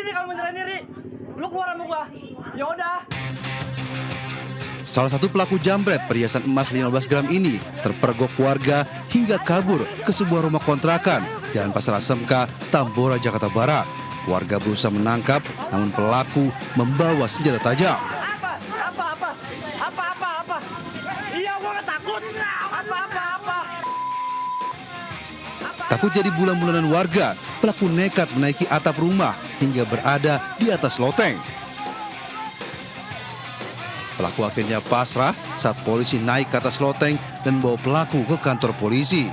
diri kamu menyerah diri. Lu keluar sama gua. Ya udah. Salah satu pelaku jambret perhiasan emas 15 gram ini terpergok warga hingga kabur ke sebuah rumah kontrakan Jalan Pasar Asmk, Tambora, Jakarta Barat. Warga berusaha menangkap, namun pelaku membawa senjata tajam. Apa? Iya, gua nggak takut. Apa? Takut jadi bulan-bulanan warga, pelaku nekat menaiki atap rumah hingga berada di atas loteng. Pelaku akhirnya pasrah saat polisi naik ke atas loteng dan bawa pelaku ke kantor polisi.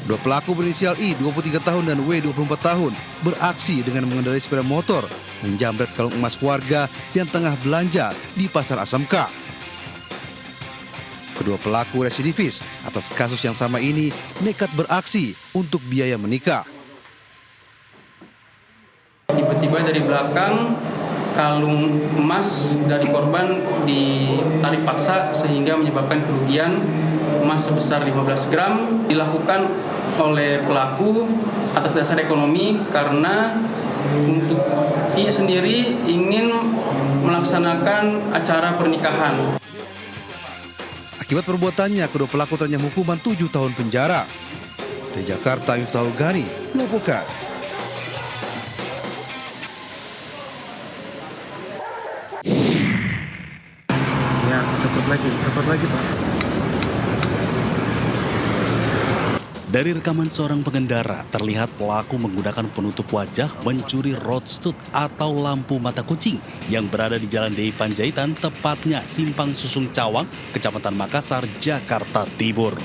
Dua pelaku berinisial I, 23 tahun dan W, 24 tahun, beraksi dengan mengendarai sepeda motor menjambret kalung emas warga yang tengah belanja di Pasar Asmk. Kedua pelaku residivis atas kasus yang sama ini nekat beraksi untuk biaya menikah. Tiba-tiba dari belakang kalung emas dari korban ditarik paksa sehingga menyebabkan kerugian emas sebesar 15 gram dilakukan oleh pelaku atas dasar ekonomi karena untuk I sendiri ingin melaksanakan acara pernikahan. Akibat perbuatannya, kedua pelaku terancam hukuman 7 tahun penjara. Dari Jakarta, Miftahul Ghani melaporkan. Ya, cepat lagi Pak. Dari rekaman seorang pengendara, terlihat pelaku menggunakan penutup wajah mencuri road stud atau lampu mata kucing yang berada di Jalan DI Panjaitan, tepatnya Simpang Susung Cawang, Kecamatan Makassar, Jakarta Timur.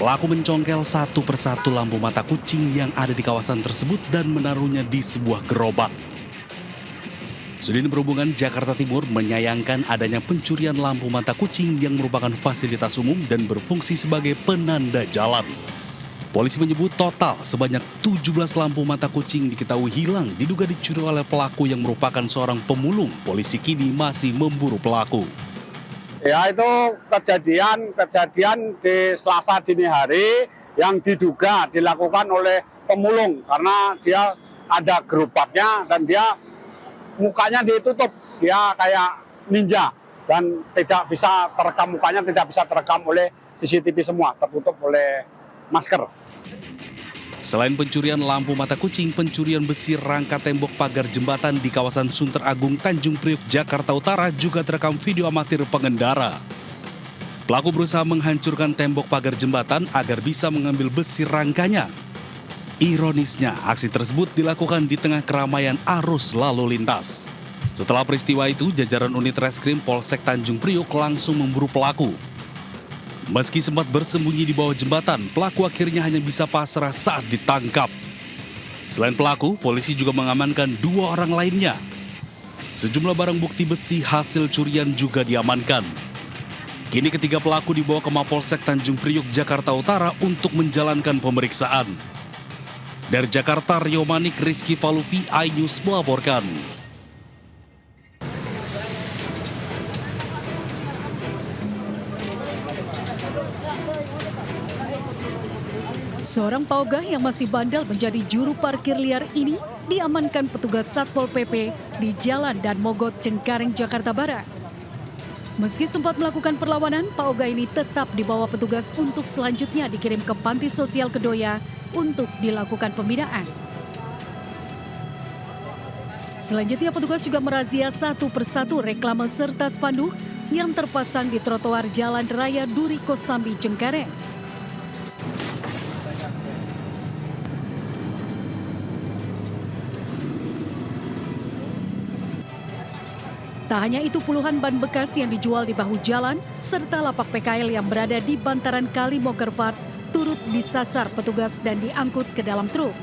Pelaku mencongkel satu persatu lampu mata kucing yang ada di kawasan tersebut dan menaruhnya di sebuah gerobak. Sudin Perhubungan Jakarta Timur menyayangkan adanya pencurian lampu mata kucing yang merupakan fasilitas umum dan berfungsi sebagai penanda jalan. Polisi menyebut total sebanyak 17 lampu mata kucing diketahui hilang diduga dicuri oleh pelaku yang merupakan seorang pemulung. Polisi kini masih memburu pelaku. Ya, itu kejadian di Selasa dini hari yang diduga dilakukan oleh pemulung karena dia ada gerobaknya dan dia mukanya ditutup, dia kayak ninja dan tidak bisa terekam, mukanya tidak bisa terekam oleh CCTV semua, tertutup oleh masker. Selain pencurian lampu mata kucing, pencurian besi rangka tembok pagar jembatan di kawasan Sunter Agung, Tanjung Priok, Jakarta Utara juga terekam video amatir pengendara. Pelaku berusaha menghancurkan tembok pagar jembatan agar bisa mengambil besi rangkanya. Ironisnya, aksi tersebut dilakukan di tengah keramaian arus lalu lintas. Setelah peristiwa itu, jajaran unit reskrim Polsek Tanjung Priok langsung memburu pelaku. Meski sempat bersembunyi di bawah jembatan, pelaku akhirnya hanya bisa pasrah saat ditangkap. Selain pelaku, polisi juga mengamankan 2 orang lainnya. Sejumlah barang bukti besi hasil curian juga diamankan. Kini ketiga pelaku dibawa ke Mapolsek Tanjung Priok, Jakarta Utara untuk menjalankan pemeriksaan. Dari Jakarta, Rio Manik, Rizky Faluvi, iNews melaporkan. Seorang paugah yang masih bandel menjadi juru parkir liar ini diamankan petugas Satpol PP di Jalan Dan Mogot, Cengkareng, Jakarta Barat. Meski sempat melakukan perlawanan, paugah ini tetap dibawa petugas untuk selanjutnya dikirim ke Panti Sosial Kedoya untuk dilakukan pembinaan. Selanjutnya petugas juga merazia satu persatu reklame serta spanduk yang terpasang di trotoar Jalan Raya Duri Kosambi, Cengkareng. Tak hanya itu, puluhan ban bekas yang dijual di bahu jalan serta lapak PKL yang berada di bantaran Kali Mokerfart turut disasar petugas dan diangkut ke dalam truk.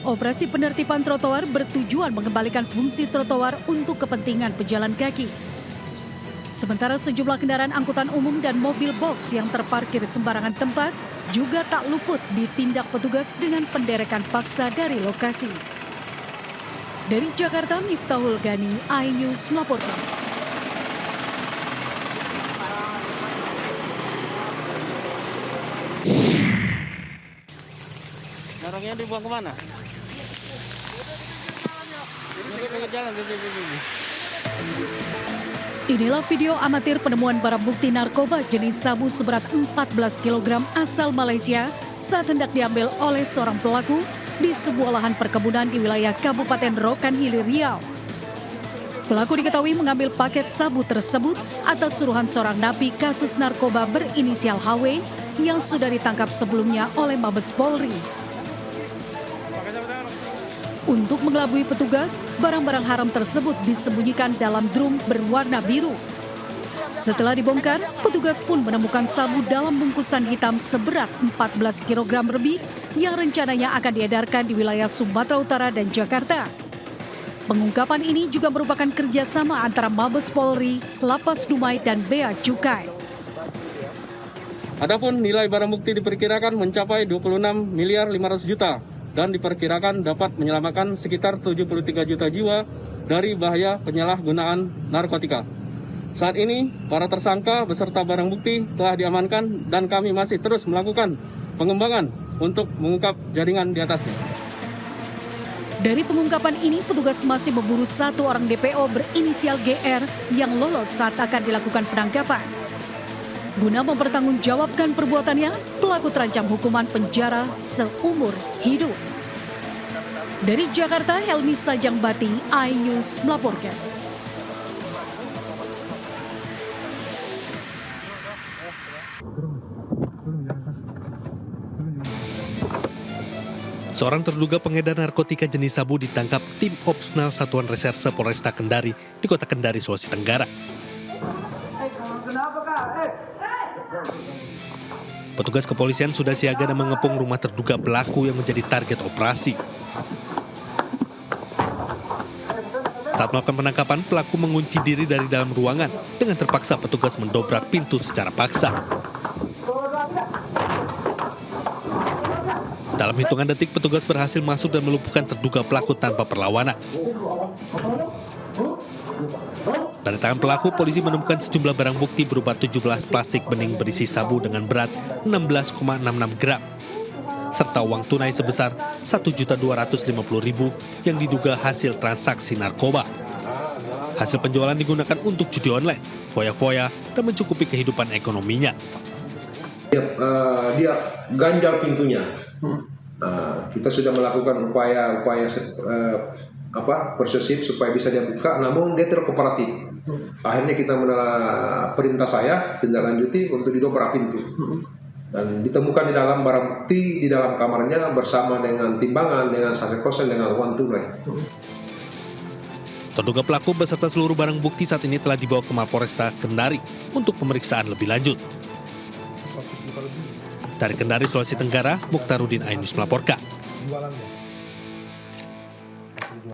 Operasi penertiban trotoar bertujuan mengembalikan fungsi trotoar untuk kepentingan pejalan kaki. Sementara sejumlah kendaraan angkutan umum dan mobil box yang terparkir sembarangan tempat juga tak luput ditindak petugas dengan penderekan paksa dari lokasi. Dari Jakarta, Miftahul Ghani, iNews melaporkan. Barangnya dibuang kemana? Inilah video amatir penemuan barang bukti narkoba jenis sabu seberat 14 kg asal Malaysia saat hendak diambil oleh seorang pelaku di sebuah lahan perkebunan di wilayah Kabupaten Rokan Hilir, Riau. Pelaku diketahui mengambil paket sabu tersebut atas suruhan seorang napi kasus narkoba berinisial HW yang sudah ditangkap sebelumnya oleh Mabes Polri. Untuk mengelabui petugas, barang-barang haram tersebut disembunyikan dalam drum berwarna biru. Setelah dibongkar, petugas pun menemukan sabu dalam bungkusan hitam seberat 14 kg lebih yang rencananya akan diedarkan di wilayah Sumatera Utara dan Jakarta. Pengungkapan ini juga merupakan kerjasama antara Mabes Polri, Lapas Dumai, dan Bea Cukai. Adapun nilai barang bukti diperkirakan mencapai 26 miliar 500 juta dan diperkirakan dapat menyelamatkan sekitar 73 juta jiwa dari bahaya penyalahgunaan narkotika. Saat ini, para tersangka beserta barang bukti telah diamankan dan kami masih terus melakukan pengembangan untuk mengungkap jaringan di atasnya. Dari pengungkapan ini, petugas masih memburu satu orang DPO berinisial GR yang lolos saat akan dilakukan penangkapan. Guna mempertanggungjawabkan perbuatannya, pelaku terancam hukuman penjara seumur hidup. Dari Jakarta, Helmi Sajangbati, iNews melaporkan. Seorang terduga pengedar narkotika jenis sabu ditangkap tim Opsnal Satuan Reserse Polresta Kendari di Kota Kendari, Sulawesi Tenggara. Petugas kepolisian sudah siaga dan mengepung rumah terduga pelaku yang menjadi target operasi. Saat melakukan penangkapan, pelaku mengunci diri dari dalam ruangan dengan terpaksa petugas mendobrak pintu secara paksa. Dalam hitungan detik, petugas berhasil masuk dan melumpuhkan terduga pelaku tanpa perlawanan. Dari tangan pelaku, polisi menemukan sejumlah barang bukti berupa 17 plastik bening berisi sabu dengan berat 16,66 gram, serta uang tunai sebesar Rp1.250.000 yang diduga hasil transaksi narkoba. Hasil penjualan digunakan untuk judi online, foya-foya, dan mencukupi kehidupan ekonominya. Dia ganjal pintunya. Kita sudah melakukan upaya persuasif supaya bisa dia buka, namun dia tidak kooperatif. Akhirnya kita perintah saya tindak lanjuti untuk didobrak pintu. Dan ditemukan di dalam barang bukti di dalam kamarnya bersama dengan timbangan, dengan saset kosen, dengan uang tunai. Terduga pelaku beserta seluruh barang bukti saat ini telah dibawa ke Mapolresta Kendari untuk pemeriksaan lebih lanjut. Dari Kendari, Sulawesi Tenggara, Mukhtaruddin, iNews melaporkan.